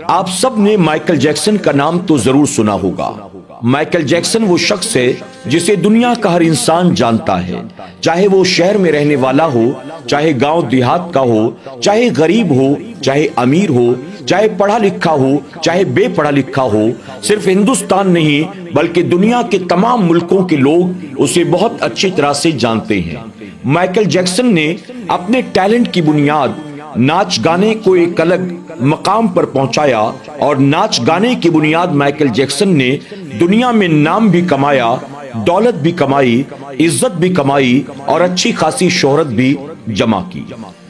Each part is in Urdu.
آپ سب نے مائیکل جیکسن کا نام تو ضرور سنا ہوگا۔ مائیکل جیکسن وہ شخص ہے جسے دنیا کا ہر انسان جانتا ہے، چاہے وہ شہر میں رہنے والا ہو، چاہے گاؤں دیہات کا ہو، چاہے غریب ہو، چاہے امیر ہو، چاہے پڑھا لکھا ہو، چاہے بے پڑھا لکھا ہو۔ صرف ہندوستان نہیں بلکہ دنیا کے تمام ملکوں کے لوگ اسے بہت اچھی طرح سے جانتے ہیں۔ مائیکل جیکسن نے اپنے ٹیلنٹ کی بنیاد ناچ گانے کو ایک الگ مقام پر پہنچایا، اور ناچ گانے کی بنیاد مائیکل جیکسن نے دنیا میں نام بھی کمایا، دولت بھی کمائی، عزت بھی کمائی اور اچھی خاصی شہرت بھی جمع کی۔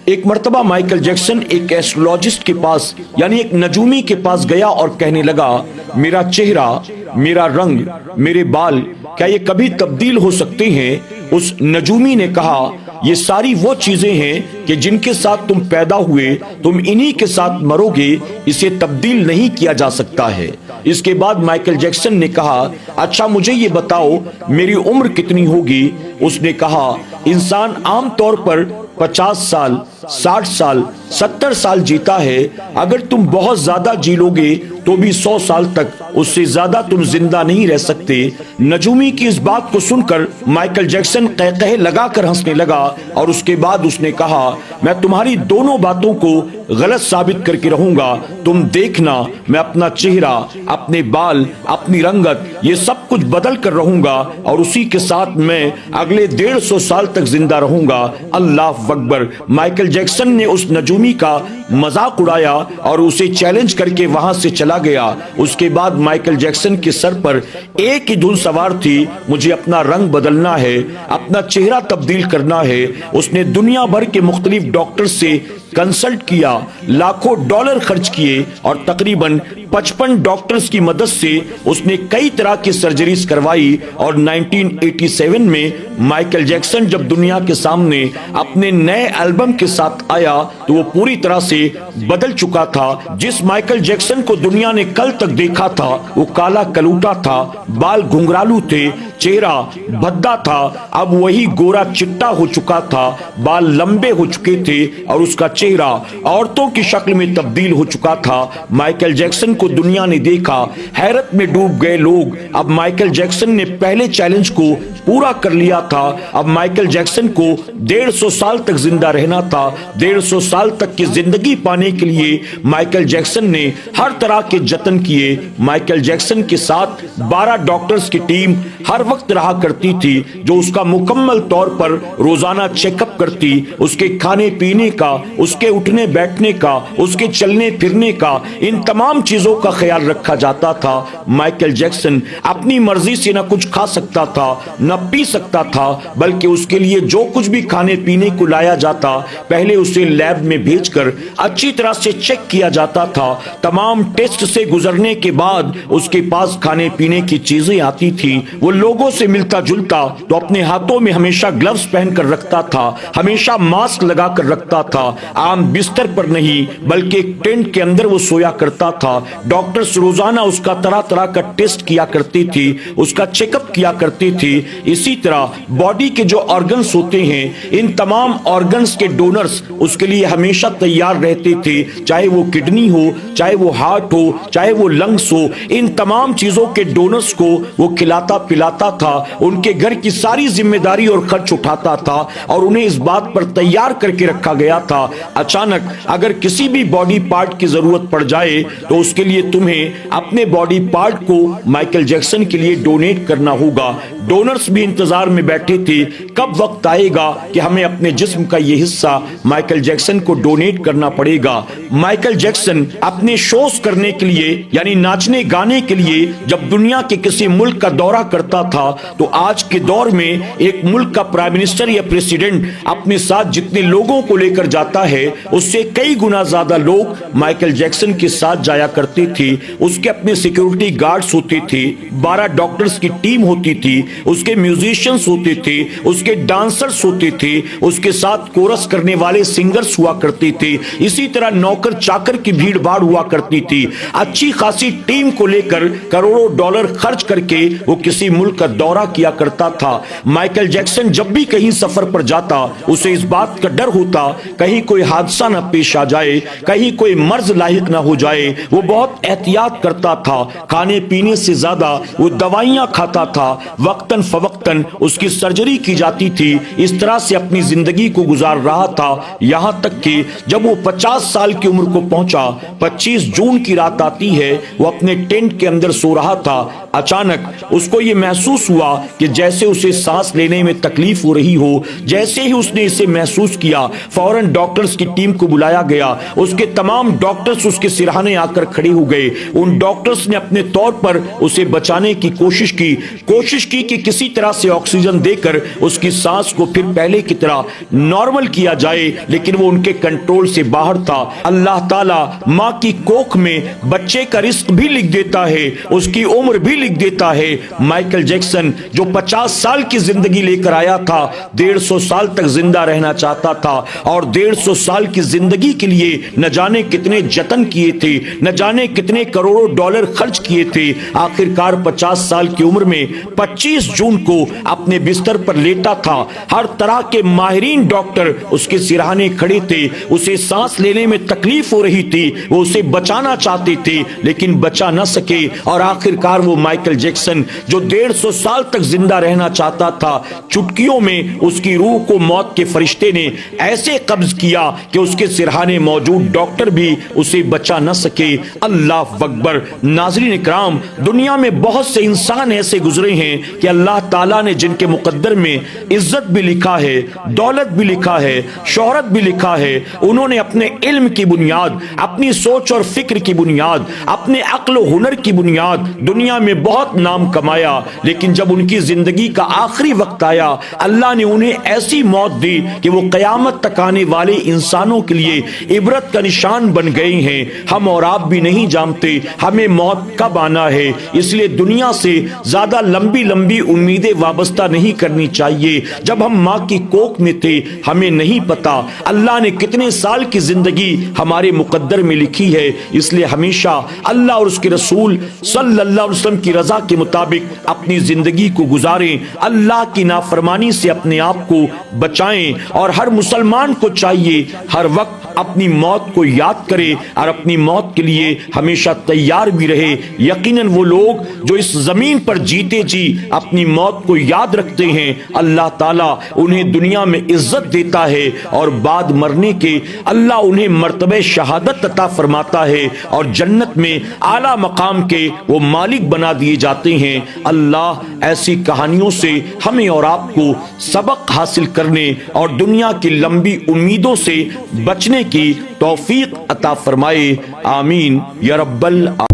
ایک مرتبہ مائیکل جیکسن ایک ایسٹرولوجسٹ کے پاس یعنی ایک نجومی کے پاس گیا اور کہنے لگا، میرا چہرہ، میرا رنگ، میرے بال کیا یہ کبھی تبدیل ہو سکتے ہیں؟ اس نجومی نے کہا، یہ ساری وہ چیزیں ہیں کہ جن کے ساتھ تم پیدا ہوئے تم انہی کے ساتھ مرو گے، اسے تبدیل نہیں کیا جا سکتا ہے۔ اس کے بعد مائیکل جیکسن نے کہا، اچھا مجھے یہ بتاؤ میری عمر کتنی ہوگی؟ اس نے کہا، انسان عام طور پر 50 سال، 60 سال، 70 سال جیتا ہے۔ اگر تم بہت زیادہ جی لو گے تو بھی 100 سال تک اس سے زیادہ تم زندہ نہیں رہ سکتے۔ نجومی کی اس بات کو سن کر مائیکل جیکسن قہقہے لگا کر ہنسنے لگا، اور اس کے بعد اس نے کہا، میں تمہاری دونوں باتوں کو غلط ثابت کر کے رہوں گا۔ تم دیکھنا، میں اپنا چہرہ، اپنے بال، اپنی رنگت، یہ سب کچھ بدل کر رہوں گا، اور اسی کے ساتھ میں اگلے 150 سال تک زندہ رہوں گا۔ اللہ اکبر۔ مائیکل جیکسن نے اس نجومی کا مذاق اڑایا اور اسے چیلنج کر کے وہاں سے چلا گیا۔ اس کے بعد مائیکل جیکسن کے سر پر ایک ہی دھن سوار تھی، مجھے اپنا رنگ بدلنا ہے، اپنا چہرہ تبدیل کرنا ہے۔ اس نے دنیا بھر کے مختلف ڈاکٹر سے کنسلٹ کیا، لاکھوں ڈالر خرچ کیے، اور تقریباً 55 ڈاکٹرز کی مدد سے اس نے کئی طرح کی سرجریز کروائی، اور 1987 میں مائیکل جیکسن جب دنیا کے سامنے اپنے نئے البم کے ساتھ آیا تو وہ پوری طرح سے بدل چکا تھا۔ جس مائیکل جیکسن کو دنیا نے کل تک دیکھا تھا وہ کالا کلوٹا تھا، بال گھنگرالو تھے، چہرہ بھدا تھا، اب وہی گورا چٹا ہو چکا تھا، بال لمبے ہو چکے تھے، اور اس کا چہرہ عورتوں کی شکل میں تبدیل ہو چکا تھا۔ مائیکل جیکسن کو دنیا نے دیکھا، حیرت میں ڈوب گئے لوگ۔ اب مائیکل جیکسن نے پہلے چیلنج کو پورا کر لیا تھا، اب مائیکل جیکسن کو 150 سال تک زندہ رہنا تھا۔ 150 سال تک کی زندگی پانے کے لیے مائیکل جیکسن نے ہر طرح کے جتن کیے۔ مائیکل جیکسن کے ساتھ 12 ڈاکٹرز کی ٹیم ہر وقت رہا کرتی تھی، جو اس کا مکمل طور پر روزانہ چیک اپ کرتی، اس کے کھانے پینے کا، اس کے اٹھنے بیٹھنے کا، اس کے چلنے پھرنے کا، ان تمام چیزوں کا خیال رکھا جاتا تھا۔ مائیکل جیکسن اپنی مرضی سے نہ کچھ کھا سکتا تھا، نہ پی سکتا تھا، بلکہ اس کے لیے جو کچھ بھی کھانے پینے کو لایا جاتا پہلے اسے لیب میں بھیج کر اچھی طرح سے چیک کیا جاتا تھا۔ تمام ٹیسٹ سے گزرنے کے بعد اس کے پاس کھانے پینے کی چیزیں آتی تھی۔ وہ لوگوں سے ملتا جلتا تو اپنے ہاتھوں میں ہمیشہ گلوز پہن کر رکھتا تھا، ہمیشہ ماسک لگا کر رکھتا تھا، عام بستر پر نہیں بلکہ ایک ٹینٹ کے اندر وہ سویا کرتا تھا۔ ڈاکٹرز روزانہ اس کا طرح طرح کا ٹیسٹ کیا کرتی تھی، اس کا چیک اپ کیا کرتی تھی۔ اسی طرح باڈی کے جو آرگنز ہوتے ہیں، ان تمام آرگنز کے ڈونرز اس کے لیے ہمیشہ تیار رہتے تھے، چاہے وہ کڈنی ہو، چاہے وہ ہارٹ ہو، چاہے وہ لنگس ہو، ان تمام چیزوں کے ڈونرز کو وہ کھلاتا پلاتا تھا، ان کے گھر کی ساری ذمہ داری اور خرچ اٹھاتا تھا، اور انہیں اس بات پر تیار کر کے رکھا گیا تھا اچانک اگر کسی بھی باڈی پارٹ کی ضرورت پڑ جائے تو اس کے لیے تمہیں اپنے باڈی پارٹ کو مائیکل جیکسن کے لیے ڈونیٹ کرنا ہوگا۔ ڈونرز بھی انتظار میں بیٹھے تھے کب وقت آئے گا کہ ہمیں اپنے جسم کا یہ حصہ مائیکل جیکسن کو ڈونیٹ کرنا پڑے گا۔ مائیکل جیکسن اپنے شوز کرنے کے لیے یعنی ناچنے گانے کے لیے جب دنیا کے کسی ملک کا دورہ کرتا تھا تو آج کے دور میں ایک ملک کا پرائم منسٹر یا پریزیڈنٹ اپنے ساتھ جتنے لوگوں کو لے کر جاتا ہے اس سے کئی گنا زیادہ لوگ مائیکل جیکسن کے ساتھ جایا کرتے تھے۔ اس کے اپنے سیکیورٹی گارڈز ہوتے تھے، 12 ڈاکٹرز کی ٹیم ہوتی تھی، اس کے میوزیشینز ہوتے تھے، اس کے ڈانسرز ہوتے تھے، اس کے ساتھ کورس کرنے والے سنگرز ہوا کرتے تھے، اسی طرح نوکر چاکر کی بھیڑ بھاڑ ہوا کرتی تھی۔ اچھی خاصی ٹیم کو لے کر کروڑوں ڈالر خرچ کر کے وہ کسی ملک کا کا دورہ کیا کرتا تھا۔ مائیکل جیکسن جب بھی کہیں سفر پر جاتا اسے اس بات کا ڈر ہوتا کہیں کوئی حادثہ نہ پیش آ جائے، کہیں کوئی مرض لاحق نہ ہو جائے۔ وہ بہت احتیاط کرتا تھا، کھانے پینے سے زیادہ وہ دوائیاں کھاتا تھا، وقتاً فوقتاً اس کی سرجری کی جاتی تھی۔ اس طرح سے اپنی زندگی کو گزار رہا تھا، یہاں تک کہ جب وہ 50 سال کی عمر کو پہنچا، 25 جون کی رات آتی ہے، وہ اپنے ٹینٹ کے اندر سو رہا تھا۔ اچانک اس کو یہ محسوس ہوا کہ جیسے اسے سانس لینے میں تکلیف ہو رہی ہو۔ جیسے ہی اس نے اسے محسوس کیا، فوراً ڈاکٹرز کی ٹیم کو بلایا گیا۔ اس کے تمام ڈاکٹرز اس کے سرہانے آ کر کھڑے ہو گئے۔ ان ڈاکٹرز نے اپنے طور پر اسے بچانے کی کوشش کی کہ کسی طرح سے آکسیجن دے کر اس کی سانس کو پھر پہلے کی طرح نارمل کیا جائے، لیکن وہ ان کے کنٹرول سے باہر تھا۔ اللہ تعالیٰ ماں کی کوکھ میں بچے کا رزق بھی لکھ دیتا ہے، اس کی عمر بھی لکھ دیتا ہے۔ مائیکل جیکسن جو 50 سال کی زندگی لے کر آیا تھا، 150 سال تک زندہ رہنا چاہتا تھا، اور 150 سال کی زندگی کے لیے نہ جانے کتنے جتن کیے تھے، نہ جانے کتنے کروڑوں ڈالر خرچ کیے تھے۔ آخر کار 50 سال کی عمر میں 25 جون کو اپنے بستر پر لیٹا تھا۔ ہر طرح کے ماہرین ڈاکٹر اس کے سرہانے کھڑے تھے، اسے سانس لینے میں تکلیف ہو رہی تھی، وہ اسے بچانا چاہتے تھے لیکن بچا نہ سکے، اور آخر کار وہ مائیکل جیکسن جو 150 سال تک زندہ رہنا چاہتا تھا، چٹکیوں میں اس کی روح کو موت کے فرشتے نے ایسے قبض کیا کہ اس کے سرہانے موجود ڈاکٹر بھی اسے بچا نہ سکے۔ اللہ اکبر۔ ناظرین اکرام، دنیا میں بہت سے انسان ایسے گزرے ہیں کہ اللہ تعالیٰ نے جن کے مقدر میں عزت بھی لکھا ہے، دولت بھی لکھا ہے، شہرت بھی لکھا ہے، انہوں نے اپنے علم کی بنیاد، اپنی سوچ اور فکر کی بنیاد، اپنے عقل و ہنر کی بنیاد دنیا میں بہت نام کمایا، لیکن جب ان کی زندگی کا آخری وقت آیا، اللہ نے انہیں ایسی موت دی کہ وہ قیامت تک آنے والے انسانوں کے لیے عبرت کا نشان بن گئے ہیں۔ ہم اور آپ بھی نہیں جانتے ہمیں موت کب آنا ہے، اس لیے دنیا سے زیادہ لمبی امیدیں وابستہ نہیں کرنی چاہیے۔ جب ہم ماں کی کوکھ میں تھے ہمیں نہیں پتا اللہ نے کتنے سال کی زندگی ہمارے مقدر میں لکھی ہے، اس لیے ہمیشہ اللہ اور اس کے رسول صلی اللہ علیہ وسلم کی رضا کے مطابق اپنی زندگی کو گزاریں، اللہ کی نافرمانی سے اپنے آپ کو بچائیں، اور ہر مسلمان کو چاہیے ہر وقت اپنی موت کو یاد کرے اور اپنی موت کے لیے ہمیشہ تیار بھی رہے۔ یقیناً وہ لوگ جو اس زمین پر جیتے جی اپنی موت کو یاد رکھتے ہیں، اللہ تعالیٰ انہیں دنیا میں عزت دیتا ہے، اور بعد مرنے کے اللہ انہیں مرتبہ شہادت عطا فرماتا ہے، اور جنت میں اعلیٰ مقام کے وہ مالک بنا دیے جاتے ہیں۔ اللہ ایسی کہانیوں سے ہمیں اور آپ کو سبق حاصل کرنے اور دنیا کی لمبی امیدوں سے بچنے کی توفیق عطا فرمائے، آمین یا رب العالمین۔